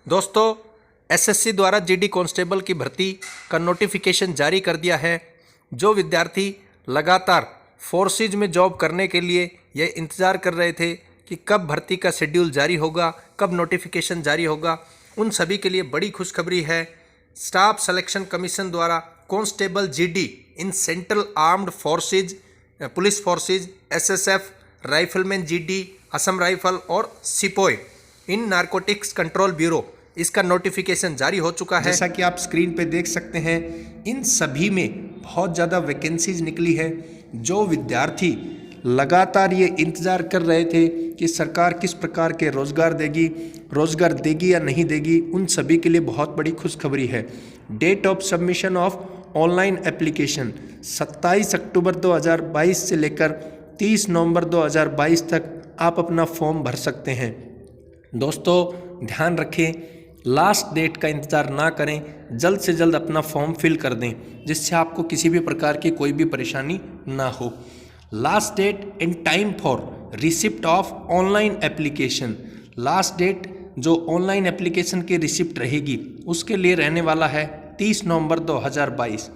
दोस्तों, एसएससी द्वारा GD constable की भर्ती का नोटिफिकेशन जारी कर दिया है। जो विद्यार्थी लगातार फोर्सेज में जॉब करने के लिए ये इंतज़ार कर रहे थे कि कब भर्ती का शेड्यूल जारी होगा, कब नोटिफिकेशन जारी होगा, उन सभी के लिए बड़ी खुशखबरी है। स्टाफ सिलेक्शन कमीशन द्वारा constable GD in central armed forces, police forces, SSF, rifleman GD, Assam rifle और सिपोय इन नारकोटिक्स कंट्रोल ब्यूरो, इसका नोटिफिकेशन जारी हो चुका है। जैसा कि आप स्क्रीन पे देख सकते हैं, इन सभी में बहुत ज़्यादा वैकेंसीज निकली है। जो विद्यार्थी लगातार ये इंतज़ार कर रहे थे कि सरकार किस प्रकार के रोज़गार देगी या नहीं देगी, उन सभी के लिए बहुत बड़ी खुशखबरी है। Date of submission of online application 27 October 2022 से लेकर 30 नवंबर 2022 तक आप अपना फॉर्म भर सकते हैं। दोस्तों ध्यान रखें, लास्ट डेट का इंतज़ार ना करें, जल्द से जल्द अपना फॉर्म फिल कर दें जिससे आपको किसी भी प्रकार की कोई भी परेशानी ना हो। Last date and time for receipt of online application, last date जो ऑनलाइन एप्लीकेशन की रिसिप्ट रहेगी उसके लिए रहने वाला है 30 नवंबर 2022।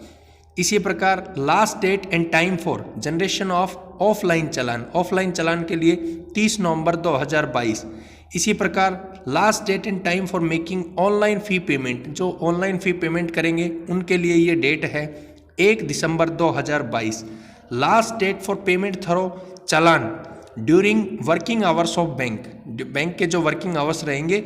इसी प्रकार last date and time for generation of offline चालान के लिए 30 नवंबर 2022। इसी प्रकार last date and time for making online fee payment, जो ऑनलाइन फ़ी पेमेंट करेंगे उनके लिए ये डेट है 1 दिसंबर 2022। Last date for payment through चालान during working hours of bank के जो वर्किंग आवर्स रहेंगे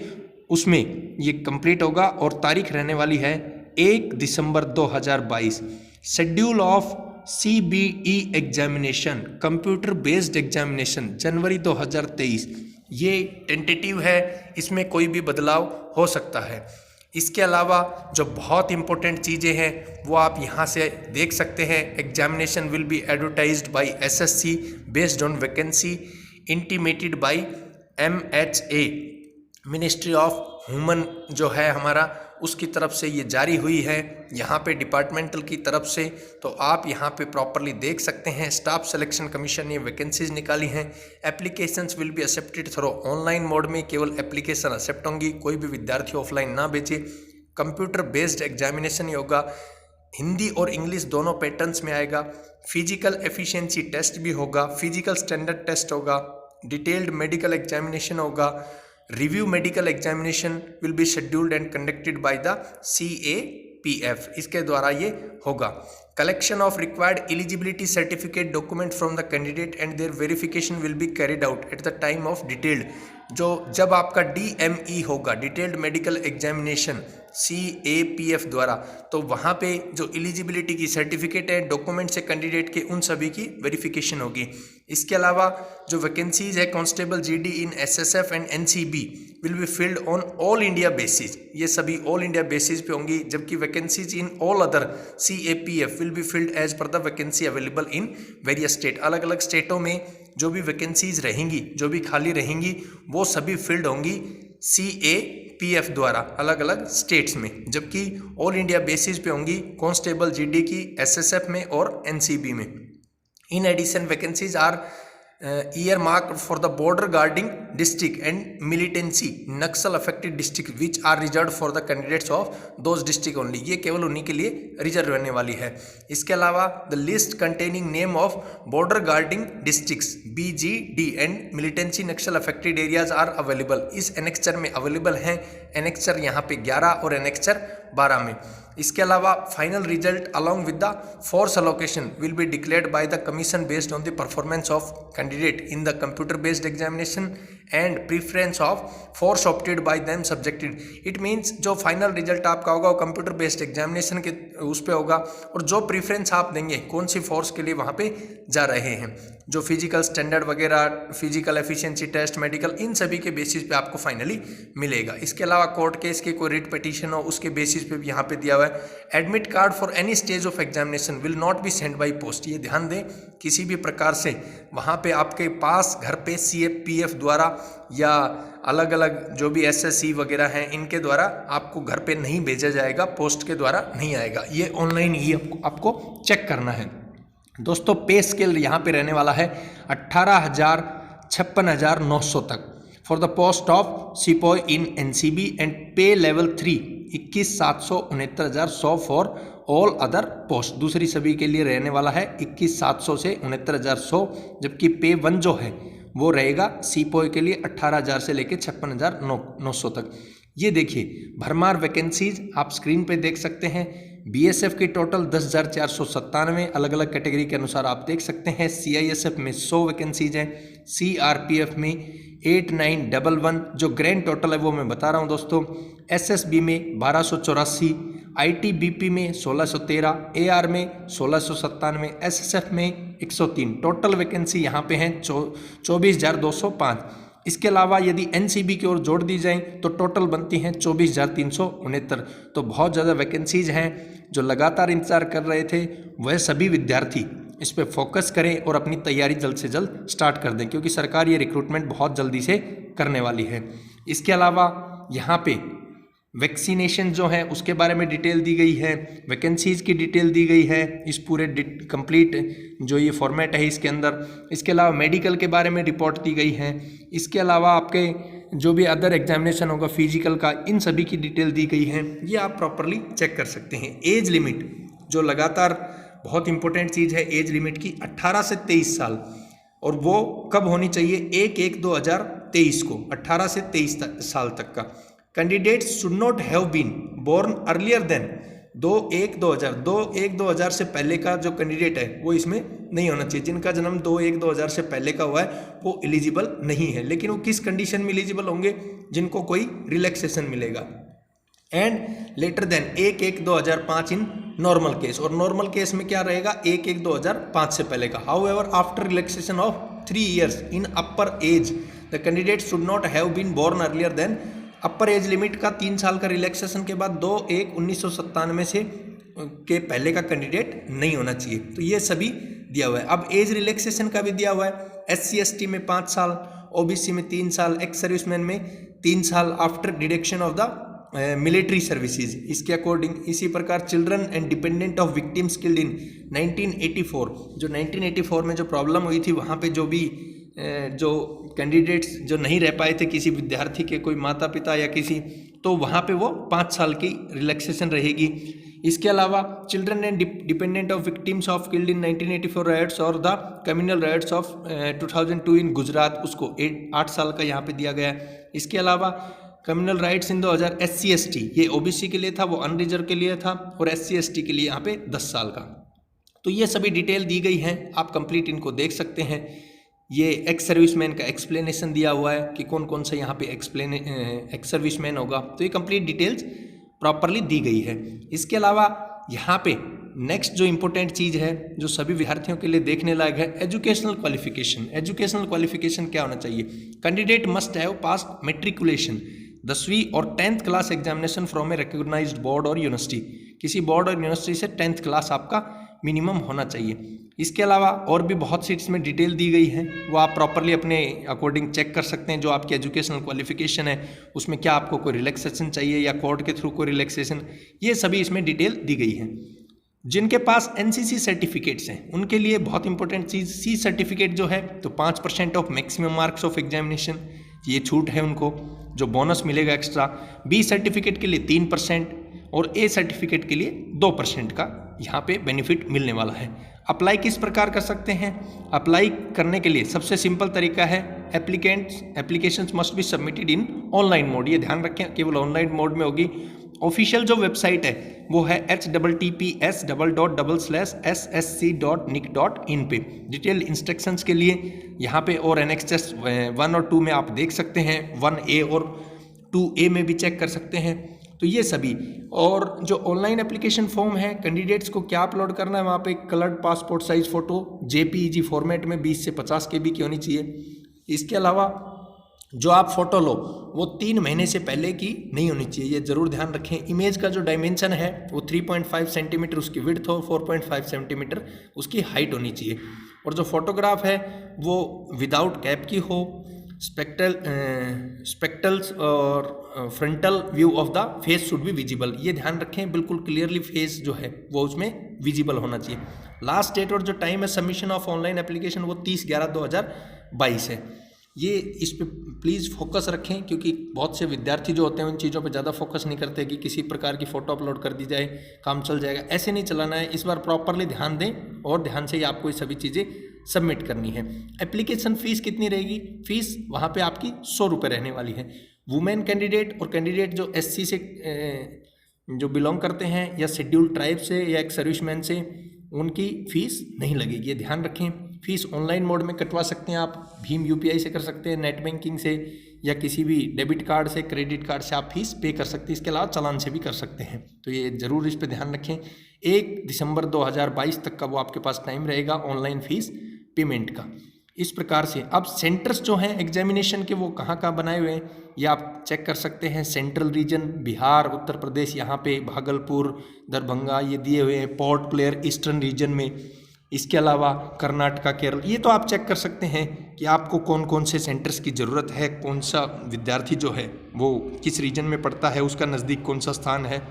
उसमें ये कंप्लीट होगा और तारीख रहने वाली है 1 दिसंबर 2022। Schedule of CBE examination, computer based examination, जनवरी 2023। ये टेंटेटिव है, इसमें कोई भी बदलाव हो सकता है। इसके अलावा जो बहुत इंपॉर्टेंट चीज़ें हैं वो आप यहाँ से देख सकते हैं। Examination will be advertised by SSC based on vacancy intimated by MHA, ministry of human जो है हमारा, उसकी तरफ से ये जारी हुई है यहाँ पे डिपार्टमेंटल की तरफ से। तो आप यहाँ पे प्रॉपरली देख सकते हैं। स्टाफ सिलेक्शन कमीशन ने वैकेंसीज निकाली हैं। Applications will be accepted through online mode में, केवल एप्लीकेशन एक्सेप्ट होंगी, कोई भी विद्यार्थी ऑफलाइन ना भेजे। कंप्यूटर बेस्ड एग्जामिनेशन ही होगा, हिंदी और इंग्लिश दोनों पैटर्न्स में आएगा। फिजिकल एफिशिएंसी टेस्ट भी होगा, फिजिकल स्टैंडर्ड टेस्ट होगा, डिटेल्ड मेडिकल एग्जामिनेशन होगा। Review medical examination will be scheduled and conducted by the CAPF, इसके द्वारा ये होगा। Collection of required eligibility certificate document from the candidate and their verification will be carried out at the time of detailed, जो जब आपका DME होगा, detailed medical examination CAPF द्वारा, तो वहाँ पे जो एलिजिबिलिटी की सर्टिफिकेट है, डॉक्यूमेंट्स है कैंडिडेट के, उन सभी की वेरिफिकेशन होगी। इसके अलावा जो वैकेंसीज है constable GD in SSF and NCB will be filled on all India basis, ये सभी ऑल इंडिया बेसिस पे होंगी। जबकि vacancies in all other CAPF will be filled as per the vacancy available in various state, अलग अलग स्टेटों में जो भी वैकेंसीज रहेंगी, जो भी खाली रहेंगी, वो सभी फिल्ड होंगी CAPF द्वारा अलग अलग स्टेट्स में। जबकि ऑल इंडिया बेसिस पे होंगी कांस्टेबल GD की SSF में और NCB में। In addition vacancies are earmark for the border guarding district and militancy Naxal affected district which are reserve for the candidates of those district only, ये केवल उन्हीं के लिए रिजर्व रहने वाली है। इसके अलावा the list containing name of border guarding districts BGD and militancy Naxal affected areas are available, इस एनेक्चर में अवेलेबल हैं। एनेक्चर यहाँ पे 11 और एनेक्चर 12 में। इसके अलावा final result along with the force allocation will be declared by the commission based on the performance of candidate in the computer based examination and preference of force opted by them subjected. It means जो final result आपका होगा वो computer based examination के उस पे होगा, और जो प्रीफरेंस आप देंगे कौन सी फोर्स के लिए वहाँ पे जा रहे हैं, जो फिजिकल स्टैंडर्ड वगैरह, फिजिकल एफिशिएंसी टेस्ट, मेडिकल, इन सभी के बेसिस पे आपको फाइनली मिलेगा। इसके अलावा कोर्ट केस के कोई रिट पिटीशन हो उसके बेसिस पे भी यहाँ पे दिया हुआ है। Admit card for any stage of examination will not be send by post, ये ध्यान दें, किसी भी प्रकार से वहाँ पे आपके पास घर पे CAPF द्वारा या अलग अलग जो भी SSC वगैरह हैं इनके द्वारा आपको घर पे नहीं भेजा जाएगा, पोस्ट के द्वारा नहीं आएगा, ये ऑनलाइन ही आपको चेक करना है। दोस्तों पे स्केल यहाँ पे रहने वाला है 18,000 56,900 तक। For the post of sepoy in NCB and pay level 3 21,769,100 for all other post. दूसरी सभी के लिए रहने वाला है 21,700 से 69,100, जबकि पे 1 जो है वो रहेगा सिपॉय के लिए 18,000 से लेकर 56,900 तक। ये देखिए भरमार वैकेंसीज आप स्क्रीन पे देख सकते हैं। बीएसएफ की टोटल 10,497 अलग अलग कैटेगरी के अनुसार आप देख सकते हैं। सीआईएसएफ में 100 वैकेंसीज हैं, सीआरपीएफ में 8911 जो ग्रैंड टोटल है वो मैं बता रहा हूँ दोस्तों। एसएसबी में 1284, आईटीबीपी में 1613, एआर में 1697, एसएसएफ में 103। टोटल वैकेंसी यहाँ पे हैं 24,205। इसके अलावा यदि एनसीबी की ओर जोड़ दी जाए तो टोटल बनती हैं 24,369। तो बहुत ज़्यादा वैकेंसीज हैं। जो लगातार इंतजार कर रहे थे वह सभी विद्यार्थी इस पर फोकस करें और अपनी तैयारी जल्द से जल्द स्टार्ट कर दें, क्योंकि सरकार ये रिक्रूटमेंट बहुत जल्दी से करने वाली है। इसके अलावा यहाँ पे वैक्सीनेशन जो है उसके बारे में डिटेल दी गई है, वैकेंसीज़ की डिटेल दी गई है इस पूरे कंप्लीट जो ये फॉर्मेट है इसके अंदर। इसके अलावा मेडिकल के बारे में रिपोर्ट दी गई है। इसके अलावा आपके जो भी अदर एग्जामिनेशन होगा फिजिकल का, इन सभी की डिटेल दी गई है। ये आप प्रॉपरली चेक कर सकते हैं। एज लिमिट जो लगातार बहुत इंपॉर्टेंट चीज़ है, एज लिमिट की 18 से 23 साल, और वो कब होनी चाहिए 1/1/2023 को 18 से 23 साल तक का। Candidates should not have been born earlier than 2/1/2000 से पहले का जो कैंडिडेट है वो इसमें नहीं होना चाहिए। जिनका जन्म 2/1/2000 से पहले का हुआ है वो एलिजिबल नहीं है। लेकिन वो किस कंडीशन में एलिजिबल होंगे? जिनको कोई रिलैक्सेशन मिलेगा। And later than 1/1/2005 in normal case, और नॉर्मल केस में क्या रहेगा 1/1/2005 से पहले का। However after relaxation of 3 years in upper age the candidate should not have been born earlier than. Upper age limit का 3 साल का रिलैक्सेशन के बाद 2/1/1997 से के पहले का कैंडिडेट नहीं होना चाहिए। तो ये सभी दिया हुआ है। अब एज रिलैक्सेशन का भी दिया हुआ है। SC/ST में 5 साल, OBC में 3 साल, एक्स सर्विसमैन में 3 साल after deduction of the military services इसके अकॉर्डिंग। इसी प्रकार children and dependent of victims killed in 1984, जो 1984 में जो प्रॉब्लम हुई थी वहाँ पे जो भी जो कैंडिडेट्स जो नहीं रह पाए थे, किसी विद्यार्थी के कोई माता पिता या किसी, तो वहाँ पे वो 5 साल की रिलैक्सेशन रहेगी। इसके अलावा children and dependent of victims of killed in 1984 rights और द कम्युनल राइट्स ऑफ 2002 इन गुजरात, उसको 8 साल का यहाँ पे दिया गया है। इसके अलावा कम्युनल राइट्स इन 2000 SC/ST, ये OBC के लिए था, वो अनरिजर्व के लिए था, और SC/ST के लिए यहाँ पे 10 साल का। तो ये सभी डिटेल दी गई हैं, आप कंप्लीट इनको देख सकते हैं। ये एक्स सर्विसमैन का एक्सप्लेनेशन दिया हुआ है कि कौन कौन सा यहाँ पे एक्स सर्विसमैन होगा। तो ये कंप्लीट डिटेल्स प्रॉपरली दी गई है। इसके अलावा यहाँ पे नेक्स्ट जो इंपॉर्टेंट चीज़ है जो सभी विद्यार्थियों के लिए देखने लायक है, एजुकेशनल क्वालिफिकेशन। एजुकेशनल क्वालिफिकेशन क्या होना चाहिए? Candidate must have passed matriculation 10वीं और 10th class examination from a recognised board और यूनिवर्सिटी। किसी बोर्ड और यूनिवर्सिटी से 10th क्लास आपका मिनिमम होना चाहिए। इसके अलावा और भी बहुत सी इसमें डिटेल दी गई है, वो आप प्रॉपरली अपने अकॉर्डिंग चेक कर सकते हैं। जो आपकी एजुकेशनल क्वालिफिकेशन है उसमें क्या आपको कोई रिलैक्सेशन चाहिए या कोर्ट के थ्रू कोई रिलैक्सेशन, ये सभी इसमें डिटेल दी गई है। जिनके पास NCC सर्टिफिकेट्स हैं उनके लिए बहुत इंपॉर्टेंट चीज़, C सर्टिफिकेट जो है तो 5% of maximum marks of examination, ये छूट है उनको, जो बोनस मिलेगा एक्स्ट्रा। B सर्टिफिकेट के लिए 3% और A सर्टिफिकेट के लिए 2% का यहाँ पे बेनिफिट मिलने वाला है। अप्लाई किस प्रकार कर सकते हैं? अप्लाई करने के लिए सबसे सिंपल तरीका है, applications must be submitted in online mode. ये ध्यान रखें, केवल ऑनलाइन मोड में होगी। ऑफिशियल जो वेबसाइट है वो है https://ssc.nic.in पे। डिटेल इंस्ट्रक्शंस के लिए यहाँ पे और एनेक्सेस 1 और 2 में आप देख सकते हैं, 1A और 2A में भी चेक कर सकते हैं। तो ये सभी, और जो ऑनलाइन एप्लीकेशन फॉर्म है कैंडिडेट्स को क्या अपलोड करना है, वहाँ पे coloured passport size photo JPEG format में 20 से 50 KB की होनी चाहिए। इसके अलावा जो आप फ़ोटो लो वो 3 महीने से पहले की नहीं होनी चाहिए, ये ज़रूर ध्यान रखें। इमेज का जो डायमेंशन है वो 3.5 सेंटीमीटर उसकी विड्थ हो, 4.5 सेंटीमीटर उसकी हाइट होनी चाहिए। और जो फोटोग्राफ है वो विदाउट कैप की हो, स्पेक्टल्स और frontal view of the face should be visible. ये ध्यान रखें, बिल्कुल क्लियरली फेस जो है वो उसमें विजिबल होना चाहिए। लास्ट डेट और जो टाइम है सबमिशन ऑफ ऑनलाइन एप्लीकेशन वो 30/11/2022 है। ये इस पे प्लीज़ फोकस रखें, क्योंकि बहुत से विद्यार्थी जो होते हैं उन चीज़ों पे ज़्यादा फोकस नहीं करते कि किसी प्रकार की फ़ोटो अपलोड कर दी जाए, काम चल जाएगा। ऐसे नहीं चलाना है, इस बार प्रॉपरली ध्यान दें और ध्यान से ही आपको ये सभी चीज़ें सबमिट करनी है। एप्लीकेशन फ़ीस कितनी रहेगी? फ़ीस वहाँ पे आपकी 100 रुपये रहने वाली है। वुमेन कैंडिडेट और कैंडिडेट जो SC से जो बिलोंग करते हैं या शेड्यूल्ड ट्राइब से या एक सर्विसमैन से, उनकी फ़ीस नहीं लगेगी, ये ध्यान रखें। फ़ीस ऑनलाइन मोड में कटवा सकते हैं आप, भीम UPI से कर सकते हैं, नेट बैंकिंग से या किसी भी डेबिट कार्ड से, क्रेडिट कार्ड से आप फीस पे कर सकते हैं। इसके अलावा चालान से भी कर सकते हैं। तो ये ज़रूर इस पे ध्यान रखें। 1 दिसंबर 2022 तक का वो आपके पास टाइम रहेगा ऑनलाइन फ़ीस पेमेंट का। इस प्रकार से अब सेंटर्स जो हैं एग्जामिनेशन के वो कहाँ कहाँ बनाए हुए हैं ये आप चेक कर सकते हैं। सेंट्रल रीजन बिहार, उत्तर प्रदेश, यहाँ पे भागलपुर, दरभंगा ये दिए हुए हैं। पोर्ट ब्लेयर ईस्टर्न रीजन में, इसके अलावा कर्नाटका, केरल, ये तो आप चेक कर सकते हैं कि आपको कौन कौन से सेंटर्स की ज़रूरत है, कौन सा विद्यार्थी जो है वो किस रीजन में पढ़ता है, उसका नज़दीक कौन सा स्थान है।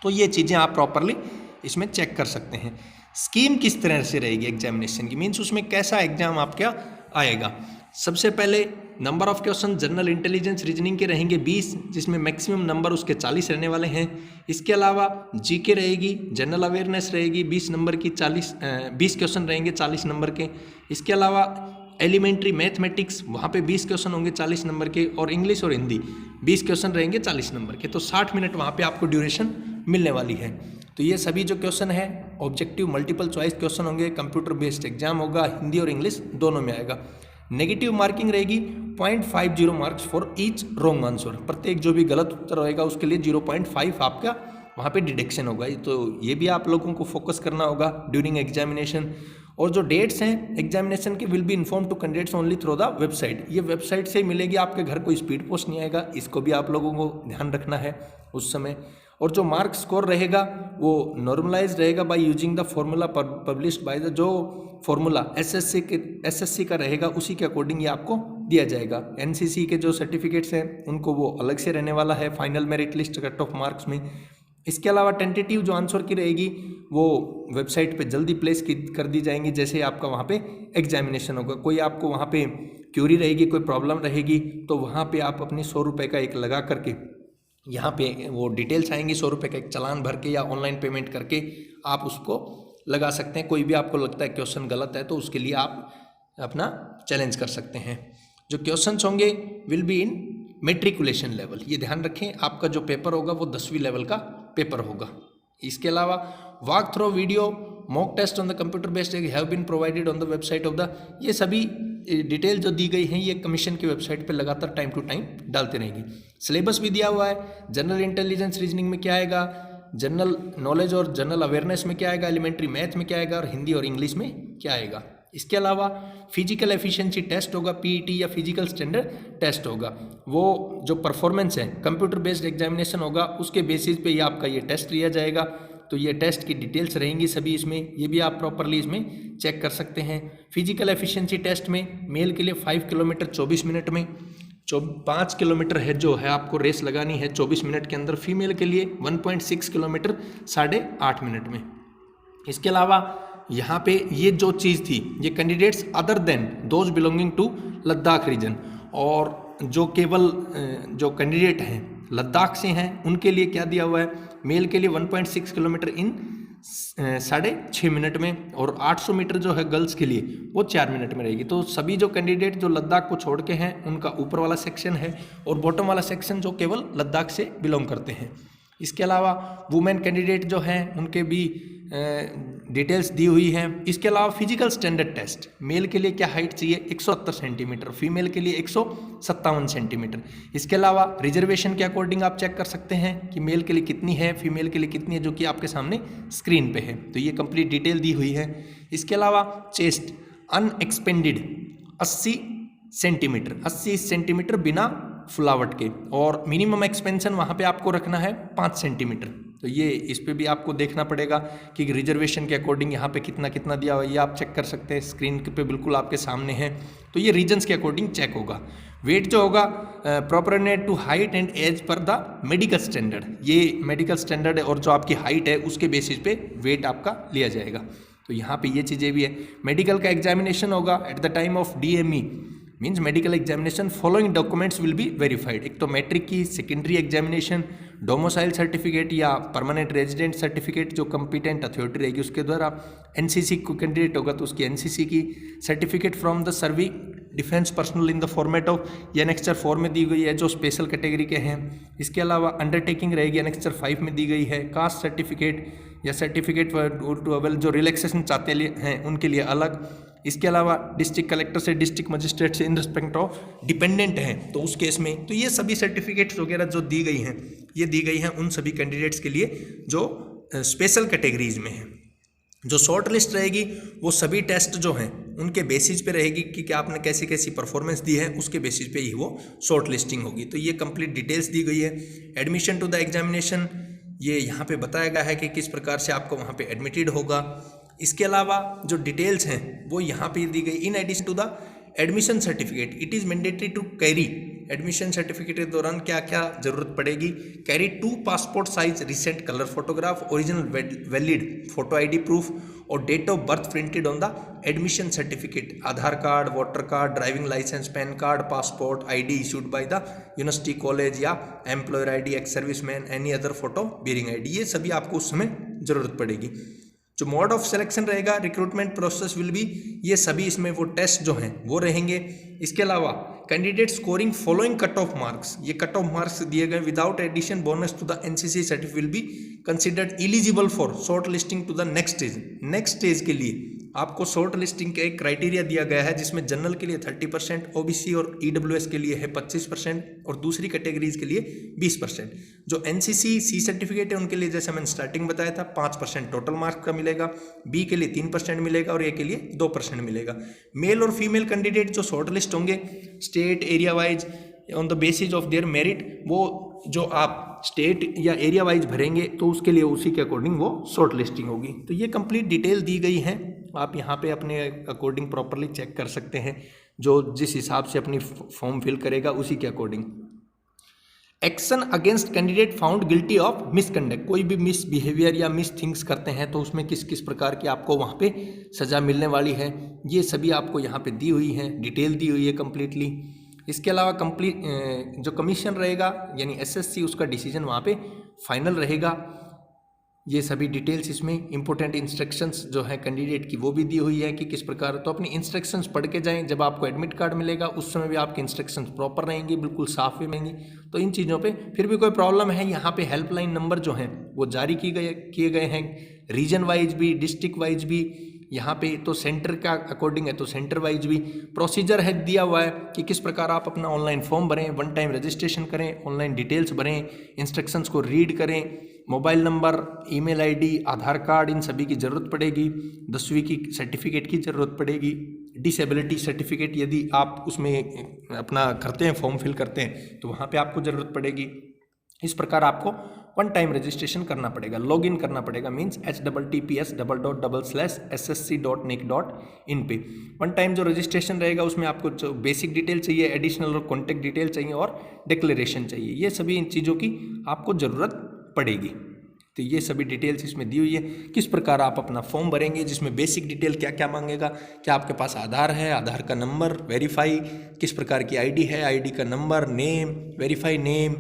तो ये चीज़ें आप प्रॉपरली इसमें चेक कर सकते हैं। स्कीम किस तरह से रहेगी एग्जामिनेशन की, मीन्स उसमें कैसा एग्जाम आपका आएगा। सबसे पहले number of question general intelligence reasoning के रहेंगे 20, जिसमें मैक्सिमम नंबर उसके 40 रहने वाले हैं। इसके अलावा GK रहेगी, जनरल अवेयरनेस रहेगी 20 नंबर की, 20 क्वेश्चन रहेंगे 40 नंबर के। इसके अलावा एलिमेंट्री मैथमेटिक्स, वहाँ पे 20 क्वेश्चन होंगे 40 नंबर के, और इंग्लिश और हिंदी 20 क्वेश्चन रहेंगे 40 नंबर के। तो 60 मिनट वहाँ पे आपको ड्यूरेशन मिलने वाली है। तो ये सभी जो क्वेश्चन है ऑब्जेक्टिव मल्टीपल चॉइस क्वेश्चन होंगे, कंप्यूटर बेस्ड एग्जाम होगा, हिंदी और इंग्लिश दोनों में आएगा। नेगेटिव मार्किंग रहेगी 0.50 marks for each wrong answer, प्रत्येक जो भी गलत उत्तर रहेगा उसके लिए 0.5 आपका वहाँ पे डिडक्शन होगा। तो ये भी आप लोगों को फोकस करना होगा ड्यूरिंग एग्जामिनेशन। और जो डेट्स हैं एग्जामिनेशन के will be inform to candidates only through the website, ये वेबसाइट से मिलेगी, आपके घर कोई स्पीड पोस्ट नहीं आएगा, इसको भी आप लोगों को ध्यान रखना है उस समय। और जो मार्क स्कोर रहेगा वो नॉर्मलाइज रहेगा by using the formula published by the, जो फॉर्मूला SSC का रहेगा उसी के अकॉर्डिंग ये आपको दिया जाएगा। NCC के जो सर्टिफिकेट्स हैं उनको वो अलग से रहने वाला है final merit list cut off marks में। इसके अलावा टेंटेटिव जो आंसर की रहेगी वो वेबसाइट पे जल्दी प्लेस कर दी जाएंगी जैसे आपका वहाँ पे एग्जामिनेशन होगा। कोई आपको वहाँ पे क्यूरी रहेगी, कोई प्रॉब्लम रहेगी, तो वहाँ पे आप अपनी 100 रुपये का एक लगा करके यहाँ पे वो डिटेल्स आएंगी, 100 रुपये का एक चालान भर के या ऑनलाइन पेमेंट करके आप उसको लगा सकते हैं। कोई भी आपको लगता है क्वेश्चन गलत है तो उसके लिए आप अपना चैलेंज कर सकते हैं। जो क्वेश्चंस होंगे will be in matriculation level, ये ध्यान रखें। आपका जो पेपर होगा वो 10वीं लेवल का पेपर होगा। इसके अलावा walk through video mock test on the computer based have been provided on the website of the, ये सभी डिटेल जो दी गई हैं ये कमीशन की वेबसाइट पे लगातार टाइम टू टाइम डालते रहेगी। सिलेबस भी दिया हुआ है, जनरल इंटेलिजेंस रीजनिंग में क्या आएगा, जनरल नॉलेज और जनरल अवेयरनेस में क्या आएगा, एलिमेंट्री मैथ में क्या आएगा, और हिंदी और इंग्लिश में क्या आएगा। इसके अलावा फिजिकल एफिशिएंसी टेस्ट होगा, PET या फिजिकल स्टैंडर्ड टेस्ट होगा। वो जो परफॉर्मेंस है कंप्यूटर बेस्ड एग्जामिनेशन होगा, उसके बेसिस पे ये आपका ये टेस्ट लिया जाएगा। तो ये टेस्ट की डिटेल्स रहेंगी सभी इसमें, ये भी आप प्रॉपरली इसमें चेक कर सकते हैं। फिजिकल एफिशिएंसी टेस्ट में मेल के लिए 5 किलोमीटर 24 मिनट में, 5 किलोमीटर है जो है आपको रेस लगानी है 24 मिनट के अंदर। फीमेल के लिए 1.6 किलोमीटर 8.5 मिनट में। इसके अलावा यहाँ पे ये जो चीज़ थी, ये candidates other than those belonging to Ladakh region, और जो केवल जो कैंडिडेट हैं लद्दाख से हैं उनके लिए क्या दिया हुआ है, मेल के लिए 1.6 किलोमीटर इन 6.5 मिनट में, और 800 मीटर जो है गर्ल्स के लिए वो 4 मिनट में रहेगी। तो सभी जो कैंडिडेट जो लद्दाख को छोड़ के हैं उनका ऊपर वाला सेक्शन है, और बॉटम वाला सेक्शन जो केवल लद्दाख से बिलोंग करते हैं। इसके अलावा वुमेन कैंडिडेट जो हैं उनके भी डिटेल्स दी हुई हैं। इसके अलावा फिजिकल स्टैंडर्ड टेस्ट, मेल के लिए क्या हाइट चाहिए 170 सेंटीमीटर, फीमेल के लिए 157 सेंटीमीटर। इसके अलावा रिजर्वेशन के अकॉर्डिंग आप चेक कर सकते हैं कि मेल के लिए कितनी है, फीमेल के लिए कितनी है, जो कि आपके सामने स्क्रीन पे है। तो ये कंप्लीट डिटेल दी हुई है। इसके अलावा चेस्ट अनएक्सपेंडेड 80 सेंटीमीटर बिना फुलावट के, और मिनिमम एक्सपेंशन वहाँ पे आपको रखना है 5 सेंटीमीटर। तो ये इस पे भी आपको देखना पड़ेगा कि रिजर्वेशन के अकॉर्डिंग यहाँ पे कितना कितना दिया हुआ है, ये आप चेक कर सकते हैं, स्क्रीन पे बिल्कुल आपके सामने है। तो ये रीजन्स के अकॉर्डिंग चेक होगा। वेट जो होगा proportionate to height and age per the medical standard, ये मेडिकल स्टैंडर्ड है और जो आपकी हाइट है उसके बेसिस पे वेट आपका लिया जाएगा। तो यहाँ पे ये चीज़ें भी है। मेडिकल का एग्जामिनेशन होगा eight the time of DME means medical examination following documents will be verified. एक तो मैट्रिक की सेकेंडरी एग्जामिनेशन, डोमिसाइल सर्टिफिकेट या परमानेंट रेजिडेंट सर्टिफिकेट जो कंपिटेंट अथॉरिटी रहेगी उसके द्वारा, एनसीसी को कैंडिडेट होगा तो उसकी एनसीसी की certificate from the serving defence personal in the format of, ये एनेक्स्चर 4 में दी गई है जो स्पेशल कैटेगरी के हैं। इसके अलावा अंडरटेकिंग रहेगी एनेक्स्चर 5 में दी गई है। कास्ट सर्टिफिकेट या सर्टिफिकेट जो रिलैक्सेशन चाहते हैं उनके लिए अलग। इसके अलावा डिस्ट्रिक्ट कलेक्टर से, डिस्ट्रिक्ट मजिस्ट्रेट से इन रिस्पेक्ट ऑफ डिपेंडेंट हैं तो उस केस में, तो ये सभी सर्टिफिकेट्स वगैरह जो दी गई हैं ये दी गई हैं उन सभी कैंडिडेट्स के लिए जो स्पेशल कैटेगरीज में हैं। जो शॉर्ट लिस्ट रहेगी वो सभी टेस्ट जो हैं उनके बेसिस पे रहेगी कि क्या आपने कैसी कैसी परफॉर्मेंस दी है, उसके बेसिस पे ही वो शॉर्ट लिस्टिंग होगी। तो ये कंप्लीट डिटेल्स दी गई है। एडमिशन टू द एग्जामिनेशन ये यहाँ पे बताया गया है कि किस प्रकार से आपको वहाँ पे एडमिटेड होगा। इसके अलावा जो डिटेल्स हैं वो यहाँ पे दी गई। In addition to the admission certificate it is mandatory to carry, admission certificate के दौरान क्या क्या जरूरत पड़ेगी, carry 2 passport size recent colour photograph, original valid photo ID proof और date of birth printed on the admission certificate, Aadhaar card, voter card, driving licence, PAN card, passport ID issued by the university college या employer ID, ex serviceman, any other photo bearing ID, ये सभी आपको उस समय जरूरत पड़ेगी। जो mode of selection रहेगा, रिक्रूटमेंट प्रोसेस विल बी, ये सभी इसमें वो टेस्ट जो हैं वो रहेंगे। इसके अलावा candidate scoring following cut off marks, ये कट ऑफ मार्क्स दिए गए without addition bonus to the NCC certificate will be considered eligible for short listing to the next stage. Next stage के लिए आपको शॉर्ट लिस्टिंग का एक criteria दिया गया है जिसमें जनरल के लिए 30%, ओबीसी और ईडब्ल्यूएस के लिए है 25% और दूसरी कैटेगरीज के लिए 20%। जो एनसीसी सी सर्टिफिकेट है उनके लिए जैसे मैंने स्टार्टिंग बताया था 5% टोटल मार्क्स का मिलेगा, बी के लिए 3% मिलेगा और ए के लिए 2% मिलेगा। मेल और फीमेल कैंडिडेट जो शॉर्ट लिस्ट होंगे state area wise on the basis of their merit, वो जो आप स्टेट या एरिया वाइज भरेंगे तो उसके लिए उसी के अकॉर्डिंग वो शॉर्ट लिस्टिंग होगी। तो ये कंप्लीट डिटेल दी गई है, आप यहाँ पे अपने अकॉर्डिंग प्रॉपरली चेक कर सकते हैं, जो जिस हिसाब से अपनी फॉर्म फिल करेगा उसी के according. Action against candidate found guilty of misconduct, कोई भी मिस बिहेवियर या मिस थिंग्स करते हैं तो उसमें किस किस प्रकार की आपको वहाँ पे सज़ा मिलने वाली है, ये सभी आपको यहाँ पे दी हुई है, डिटेल दी हुई है कम्प्लीटली। इसके अलावा कंप्लीट जो कमीशन रहेगा यानी एसएससी, उसका डिसीजन वहाँ पे फाइनल रहेगा। ये सभी डिटेल्स इसमें इंपॉर्टेंट इंस्ट्रक्शंस जो है कैंडिडेट की वो भी दी हुई है कि किस प्रकार, तो अपनी इंस्ट्रक्शंस पढ़ के जाएं। जब आपको एडमिट कार्ड मिलेगा उस समय भी आपके इंस्ट्रक्शंस प्रॉपर रहेंगी, बिल्कुल साफ भी रहेंगी। तो इन चीज़ों पे फिर भी कोई प्रॉब्लम है, यहाँ पे हेल्पलाइन नंबर जो हैं वो जारी किए गए हैं, रीजन वाइज भी, डिस्ट्रिक्ट वाइज भी। यहाँ पे तो सेंटर का अकॉर्डिंग है तो सेंटर वाइज भी प्रोसीजर है दिया हुआ है कि किस प्रकार आप अपना ऑनलाइन फॉर्म भरें, वन टाइम रजिस्ट्रेशन करें, ऑनलाइन डिटेल्स भरें, इंस्ट्रक्शंस को रीड करें, मोबाइल नंबर, ईमेल आईडी, आधार कार्ड, इन सभी की ज़रूरत पड़ेगी। 10वीं की सर्टिफिकेट की ज़रूरत पड़ेगी, डिसेबिलिटी सर्टिफिकेट यदि आप उसमें अपना करते हैं, फॉर्म फिल करते हैं तो वहाँ पे आपको ज़रूरत पड़ेगी। इस प्रकार आपको वन टाइम रजिस्ट्रेशन करना पड़ेगा, लॉगिन करना पड़ेगा, मीन्स https://ssc.nic.in पे वन टाइम जो रजिस्ट्रेशन रहेगा उसमें आपको जो बेसिक डिटेल चाहिए, एडिशनल और कॉन्टैक्ट डिटेल चाहिए और डिक्लेरेशन चाहिए, ये सभी इन चीज़ों की आपको ज़रूरत पड़ेगी। तो ये सभी डिटेल्स इसमें दी हुई है, किस प्रकार आप अपना फॉर्म भरेंगे, जिसमें बेसिक डिटेल क्या क्या मांगेगा, क्या आपके पास आधार है, आधार का नंबर वेरीफाई, किस प्रकार की आईडी है, आईडी का number, name, verify name,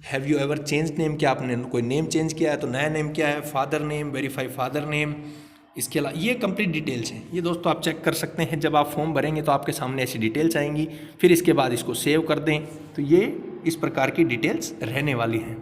have you ever change name, क्या आपने कोई नेम चेंज किया है तो नया नेम क्या है, father name, verify father name. इसके अलावा ये कंप्लीट डिटेल्स हैं, ये दोस्तों आप चेक कर सकते हैं। जब आप फॉर्म भरेंगे तो आपके सामने ऐसी डिटेल्स आएंगी, फिर इसके बाद इसको सेव कर दें तो ये इस प्रकार की डिटेल्स रहने वाली हैं।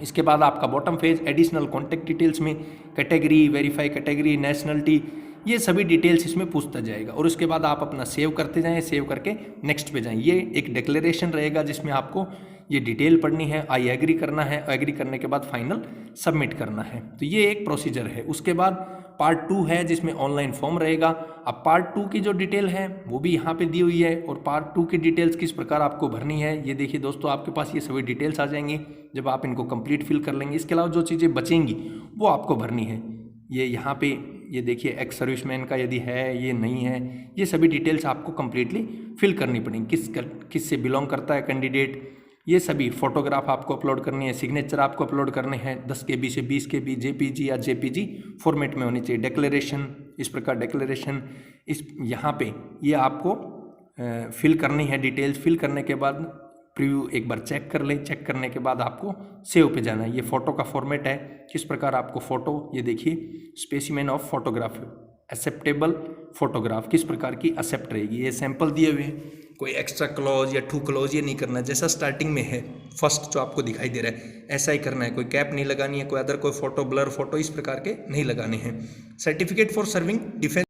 इसके बाद आपका bottom page additional contact details में कैटेगरी, वेरीफाई कैटेगरी, नेशनलिटी, ये सभी डिटेल्स इसमें पूछता जाएगा और उसके बाद आप अपना सेव करते जाएं, सेव करके नेक्स्ट पे जाएं। ये एक डिक्लेरेशन रहेगा जिसमें आपको ये डिटेल पढ़नी है, आई एग्री करना है, एग्री करने के बाद फाइनल सबमिट करना है। तो ये एक प्रोसीजर है। उसके बाद पार्ट 2 है जिसमें ऑनलाइन फॉर्म रहेगा। अब पार्ट 2 की जो डिटेल है वो भी यहाँ पे दी हुई है और पार्ट 2 की डिटेल्स किस प्रकार आपको भरनी है ये देखिए दोस्तों, आपके पास ये सभी डिटेल्स आ जाएंगी जब आप इनको कंप्लीट फिल कर लेंगे। इसके अलावा जो चीज़ें बचेंगी वो आपको भरनी है। ये यहाँ पे ये देखिए एक्स सर्विसमैन का यदि है, ये नहीं है, ये सभी डिटेल्स आपको कम्प्लीटली फिल करनी पड़ेंगी। किस से बिलोंग करता है कैंडिडेट, ये सभी फोटोग्राफ आपको अपलोड करनी है, सिग्नेचर आपको अपलोड करने हैं 10 KB से 20 KB JPG या JPG फॉर्मेट में होनी चाहिए। डिक्लेरेशन, इस प्रकार डिक्लेरेशन इस यहाँ पे ये आपको फिल करनी है डिटेल्स। फिल करने के बाद प्रीव्यू एक बार चेक कर लें। चेक करने के बाद आपको सेव पे जाना है। ये फ़ोटो का फॉर्मेट है, किस प्रकार आपको फ़ोटो, ये देखिए specimen of photograph, acceptable photograph किस प्रकार की एक्सेप्ट रहेगी। ये सैंपल दिए हुए हैं, कोई एक्स्ट्रा क्लॉज या टू क्लॉज ये नहीं करना है। जैसा स्टार्टिंग में है फर्स्ट जो आपको दिखाई दे रहा है ऐसा ही करना है। कोई कैप नहीं लगानी है, कोई अदर कोई फोटो ब्लर फोटो इस प्रकार के नहीं लगाने हैं। Certificate for serving defence